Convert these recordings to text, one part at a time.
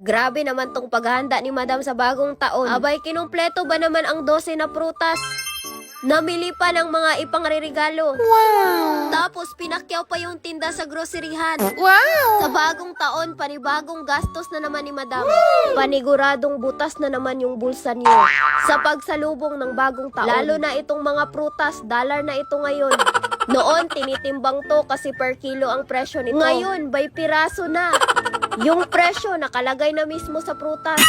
Grabe naman tong paghahanda ni Madam sa bagong taon. Abay, kinumpleto ba naman ang 12 na prutas? Namili pa ng mga ipangreregalo. Wow! Tapos pinakyaw pa yung tinda sa groceryhan. Wow! Sa bagong taon, panibagong gastos na naman ni Madam. Paniguradong butas na naman yung bulsa niyo. Sa pagsalubong ng bagong taon. Lalo na itong mga prutas, dollar na ito ngayon. Noon, tinitimbang to kasi per kilo ang presyo nito. Ngayon, by piraso na. Yung presyo nakalagay na mismo sa prutas.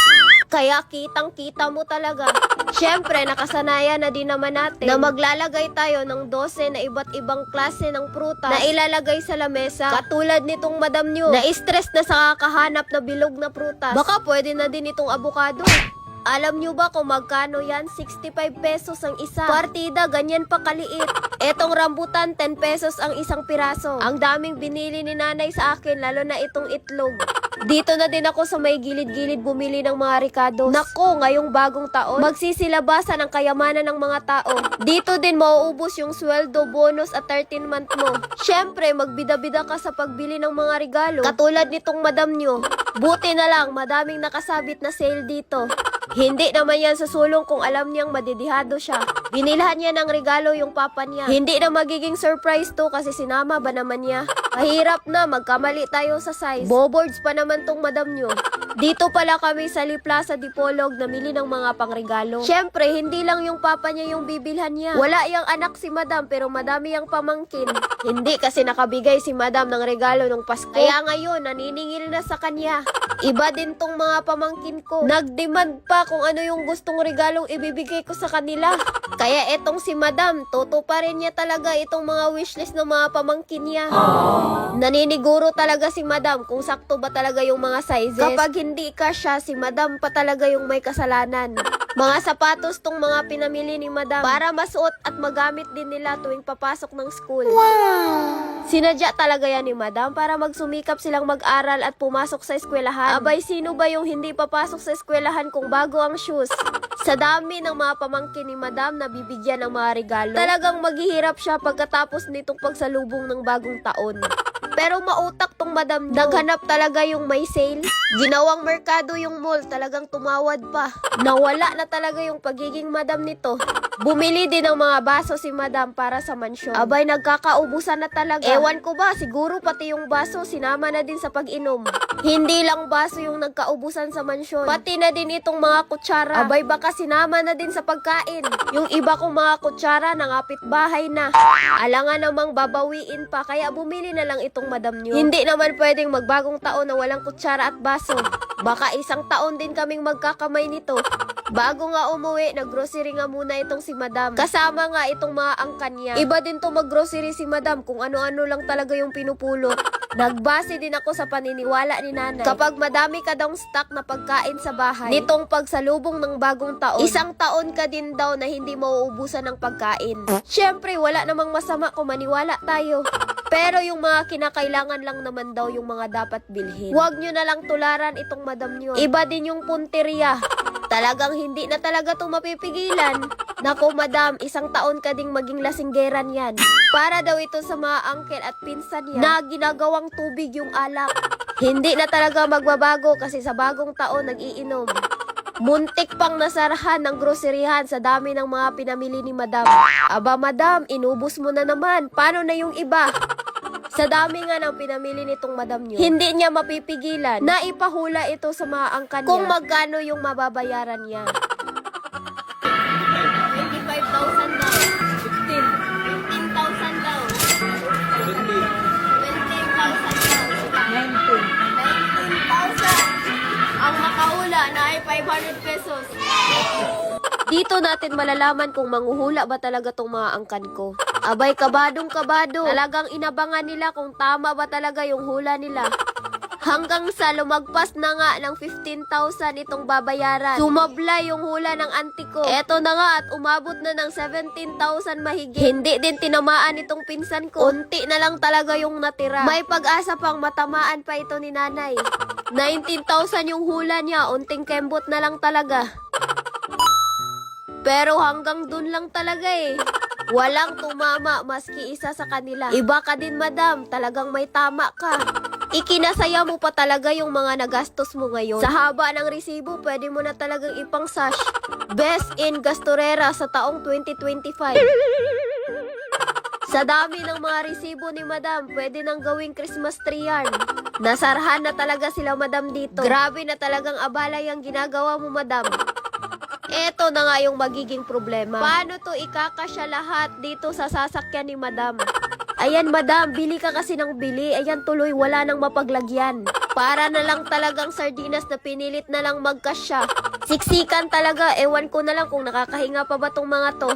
Kaya kitang-kita mo talaga. Siyempre, nakasanayan na din naman natin na maglalagay tayo ng 12 na iba't ibang klase ng prutas na ilalagay sa lamesa. Katulad nitong madam nyo, na stress na sa kakahanap na bilog na prutas. Baka pwede na din itong abukado. Alam nyo ba kung magkano yan? 65 pesos ang isa. Partida, ganyan pa kaliit. Etong rambutan, 10 pesos ang isang piraso. Ang daming binili ni nanay sa akin, lalo na itong itlog. Dito na din ako sa may gilid-gilid bumili ng mga ricados. Nako, ngayong bagong taon, magsisilabasan ang kayamanan ng mga tao. Dito din mauubos yung sweldo, bonus at 13th month mo. Siyempre, magbida-bida ka sa pagbili ng mga regalo. Katulad nitong madam nyo. Buti na lang, madaming nakasabit na sale dito. Hindi naman yan susulong kung alam niyang madidihado siya. Binilhan niya ng regalo yung papa niya. Hindi na magiging surprise to kasi sinama ba naman niya. Mahirap na, magkamali tayo sa size. Boboards pa naman tong madam nyo. Dito pala kami sa Plaza Dipolog namili ng mga pangregalo. Siyempre, hindi lang yung papa niya yung bibilhan niya. Wala yung anak si madam pero madami yung pamangkin. Hindi kasi nakabigay si madam ng regalo nung Pasko. Kaya ngayon, naniningil na sa kanya. Iba din tong mga pamangkin ko. Nag-demand pa kung ano yung gustong regalong ibibigay ko sa kanila. Kaya etong si madam, tutuparin niya talaga itong mga wishlist ng mga pamangkin niya. Naniniguro talaga si madam kung sakto ba talaga yung mga sizes. Kapag hindi kasya, si madam pa talaga yung may kasalanan. Mga sapatos tong mga pinamili ni madam para masuot at magamit din nila tuwing papasok ng school. Wow! Sinadya talaga yan ni madam para magsumikap silang mag-aral at pumasok sa eskwelahan. Abay, sino ba yung hindi papasok sa eskwelahan kung bago ang shoes? Sa dami ng mga pamangkin ni madam na bibigyan ng mga regalo, talagang maghihirap siya pagkatapos nitong pagsalubong ng bagong taon. Pero mautak tong madam nyo. Naghanap talaga yung may sale. Ginawang merkado yung mall, talagang tumawad pa. Nawala na talaga yung pagiging madam nito. Bumili din ng mga baso si madam para sa mansyon. Abay, nagkakaubusan na talaga. Ewan ko ba, siguro pati yung baso sinama na din sa pag-inom. Hindi lang baso yung nagkaubusan sa mansyon. Pati na din itong mga kutsara. Abay, baka sinama na din sa pagkain. Yung iba kong mga kutsara nangapit bahay na. Alangan namang babawiin pa, kaya bumili na lang itong madam nyo. Hindi naman pwedeng magbagong taon na walang kutsara at baso. Baka isang taon din kaming magkakamay nito. Bago nga umuwi, naggrocery nga muna itong si madam. Kasama nga itong mga angkan niya. Iba din to maggrocery si madam kung ano-ano lang talaga yung pinupulot. Nagbase din ako sa paniniwala ni nanay. Kapag madami ka daw stock na pagkain sa bahay, nitong pagsalubong ng bagong taon, isang taon ka din daw na hindi mauubusan ng pagkain. Siyempre, wala namang masama kung maniwala tayo. Pero yung mga kinakailangan lang naman daw yung mga dapat bilhin. Huwag nyo na lang tularan itong madam nyo. Iba din yung punteriya. Talagang hindi na talaga itong mapipigilan. Nako madam, isang taon ka ding maging lasinggeran yan. Para daw ito sa mga uncle at pinsan niya na ginagawang tubig yung alak. Hindi na talaga magbabago kasi sa bagong taon nag-iinom. Muntik pang nasarahan ng groceryhan sa dami ng mga pinamili ni madam. Aba madam, inubos mo na naman. Paano na yung iba? Sa dami nga ng pinamili nitong madam nyo, hindi niya mapipigilan na ipahula ito sa mga angkan niya kung magkano yung mababayaran niya. 25,000 daw. 15,000 daw. 20,000 daw. 19,000. Ang makahula na ay 500 pesos. Dito natin malalaman kung manghuhula ba talaga tong mga angkan ko. Abay, kabadong kabado. Talagang inabangan nila kung tama ba talaga yung hula nila. Hanggang sa lumagpas na nga ng 15,000 itong babayaran. Sumabla yung hula ng auntie ko. Eto na nga at umabot na ng 17,000 mahigit. Hindi din tinamaan itong pinsan ko. Unti na lang talaga yung natira. May pag-asa pang matamaan pa ito ni nanay. 19,000 yung hula niya. Unting kembot na lang talaga. Pero hanggang dun lang talaga eh. Walang tumama maski isa sa kanila. Iba ka din madam, talagang may tama ka. Ikinasaya mo pa talaga yung mga nagastos mo ngayon. Sa haba ng resibo, pwede mo na talagang ipang-sash. Best in Gastorera sa taong 2025. Sa dami ng mga resibo ni Madam, pwede nang gawing Christmas tree yan. Nasarhan na talaga sila Madam dito. Grabe na talagang abalay ang ginagawa mo Madam. Eto na nga yung magiging problema. Paano to ikakasya lahat dito sa sasakyan ni Madam? Ayan Madam, bili ka kasi ng bili. Ayan tuloy, wala nang mapaglagyan. Para na lang talagang sardinas na pinilit na lang magkasya. Siksikan talaga, ewan ko na lang kung nakakahinga pa ba tong mga to.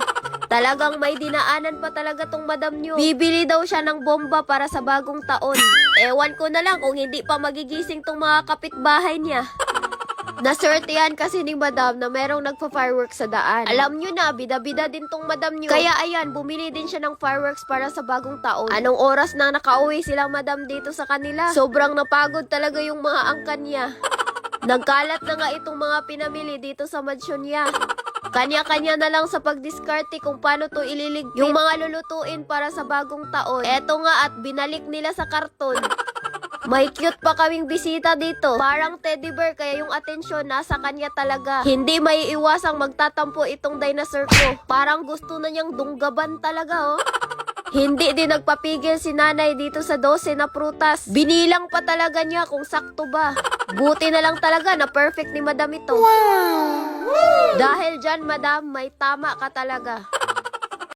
Talagang may dinaanan pa talaga tong Madam nyo. Bibili daw siya ng bomba para sa bagong taon. Ewan ko na lang kung hindi pa magigising tong mga kapitbahay niya. Naswertehan kasi ni Madam na merong nagpa-fireworks sa daan. Alam nyo na, bida-bida din tong Madam nyo. Kaya ayan, bumili din siya ng fireworks para sa bagong taon. Anong oras na nakauwi sila Madam dito sa kanila? Sobrang napagod talaga yung mga angkan niya. Nagkalat na nga itong mga pinamili dito sa mansyon niya. Kanya-kanya na lang sa pagdiskarte kung paano to ililigpit. Yung mga lulutuin para sa bagong taon. Eto nga at binalik nila sa karton. May cute pa kaming bisita dito. Parang teddy bear kaya yung atensyon nasa kanya talaga. Hindi may iwasang magtatampo itong dinosaur ko. Parang gusto na niyang dunggaban talaga oh. Hindi din nagpapigil si nanay dito sa 12 na prutas. Binilang pa talaga niya kung sakto ba. Buti na lang talaga na perfect ni Madam ito. Wow! Dahil dyan Madam, may tama ka talaga.